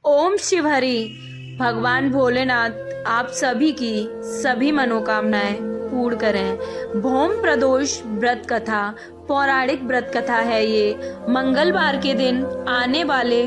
ओम शिव हरि। भगवान भोलेनाथ आप सभी की सभी मनोकामनाएं पूर्ण करें। भौम प्रदोष व्रत कथा पौराणिक व्रत कथा है। ये मंगलवार के दिन आने वाले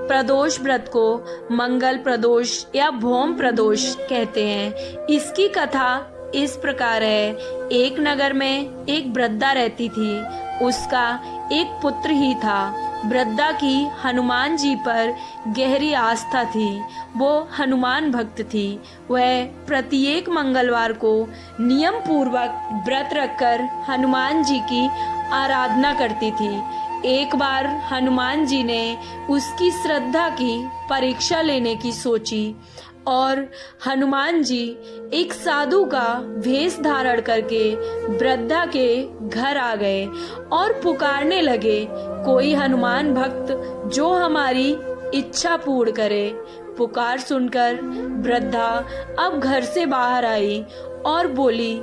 प्रदोष व्रत को मंगल प्रदोष या भौम प्रदोष कहते हैं। इसकी कथा इस प्रकार है। एक नगर में एक वृद्धा रहती थी। उसका एक पुत्र ही था। वृद्धा की हनुमान जी पर गहरी आस्था थी। वो हनुमान भक्त थी। वह प्रत्येक मंगलवार को नियम पूर्वक व्रत रखकर हनुमान जी की आराधना करती थी। एक बार हनुमान जी ने उसकी श्रद्धा की परीक्षा लेने की सोची और हनुमान जी एक साधु का वेश धारण करके वृद्धा के घर आ गए और पुकारने लगे, कोई हनुमान भक्त जो हमारी इच्छा पूर्ण करे। पुकार सुनकर वृद्धा अब घर से बाहर आई और बोली,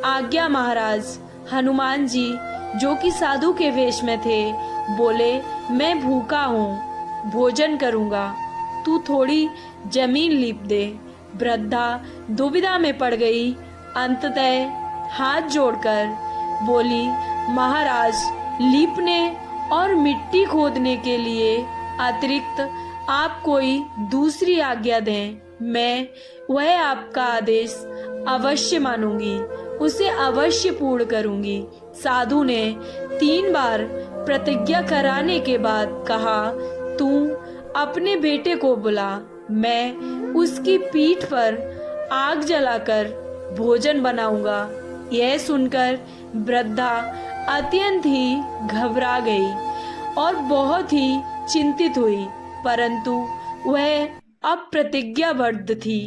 आज्ञा महाराज। हनुमान जी जो कि साधु के वेश में थे बोले, मैं भूखा हूँ, भोजन करूँगा, तू थोड़ी जमीन लीप दे। वृद्धा दुविधा में पड़ गई। अंततः हाथ जोड़कर बोली, महाराज, लीपने और मिट्टी खोदने के लिए अतिरिक्त आप कोई दूसरी आज्ञा दें, मैं वह आपका आदेश अवश्य मानूंगी, उसे अवश्य पूर्ण करूंगी। साधु ने 3 बार प्रतिज्ञा कराने के बाद कहा, तू अपने बेटे को बुला, मैं उसकी पीठ पर आग जलाकर भोजन बनाऊंगा। यह सुनकर वृद्धा अत्यंत ही घबरा गई और बहुत ही चिंतित हुई, परंतु वह अब प्रतिज्ञाबद्ध थी।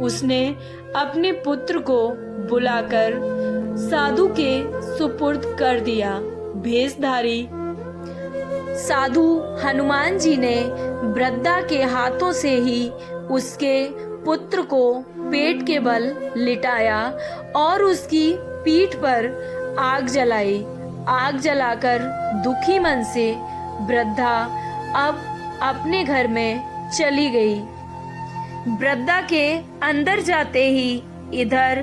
उसने अपने पुत्र को बुलाकर साधु के सुपुर्द कर दिया। भेषधारी साधु हनुमान जी ने वृद्धा के हाथों से ही उसके पुत्र को पेट के बल लिटाया और उसकी पीठ पर आग जलाई। आग जलाकर दुखी मन से वृद्धा अब अपने घर में चली गई। वृद्धा के अंदर जाते ही इधर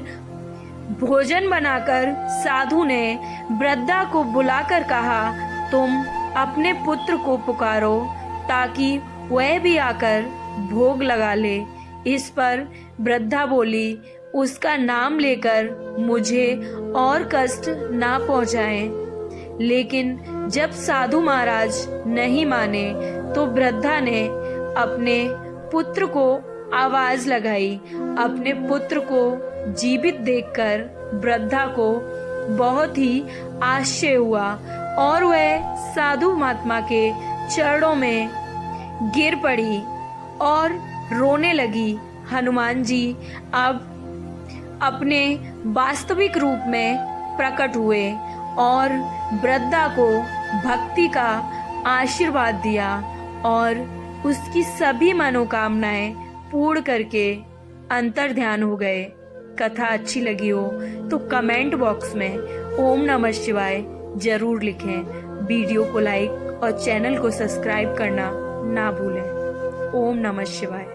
भोजन बनाकर साधु ने वृद्धा को बुलाकर कहा, तुम अपने पुत्र को पुकारो ताकि वह भी आकर भोग लगा ले। इस पर वृद्धा बोली, उसका नाम लेकर मुझे और कष्ट ना पहुंचाएं। लेकिन जब साधु महाराज नहीं माने तो वृद्धा ने अपने पुत्र को आवाज लगाई। अपने पुत्र को जीवित देखकर वृद्धा को बहुत ही आश्चर्य हुआ और वह साधु महात्मा के चरणों में गिर पड़ी और रोने लगी। हनुमान जी अब अपने वास्तविक रूप में प्रकट हुए और वृद्धा को भक्ति का आशीर्वाद दिया और उसकी सभी मनोकामनाएं पूर्ण करके अंतर्ध्यान हो गए। कथा अच्छी लगी हो तो कमेंट बॉक्स में ओम नमः शिवाय जरूर लिखें। वीडियो को लाइक और चैनल को सब्सक्राइब करना ना भूलें। ओम नमः शिवाय।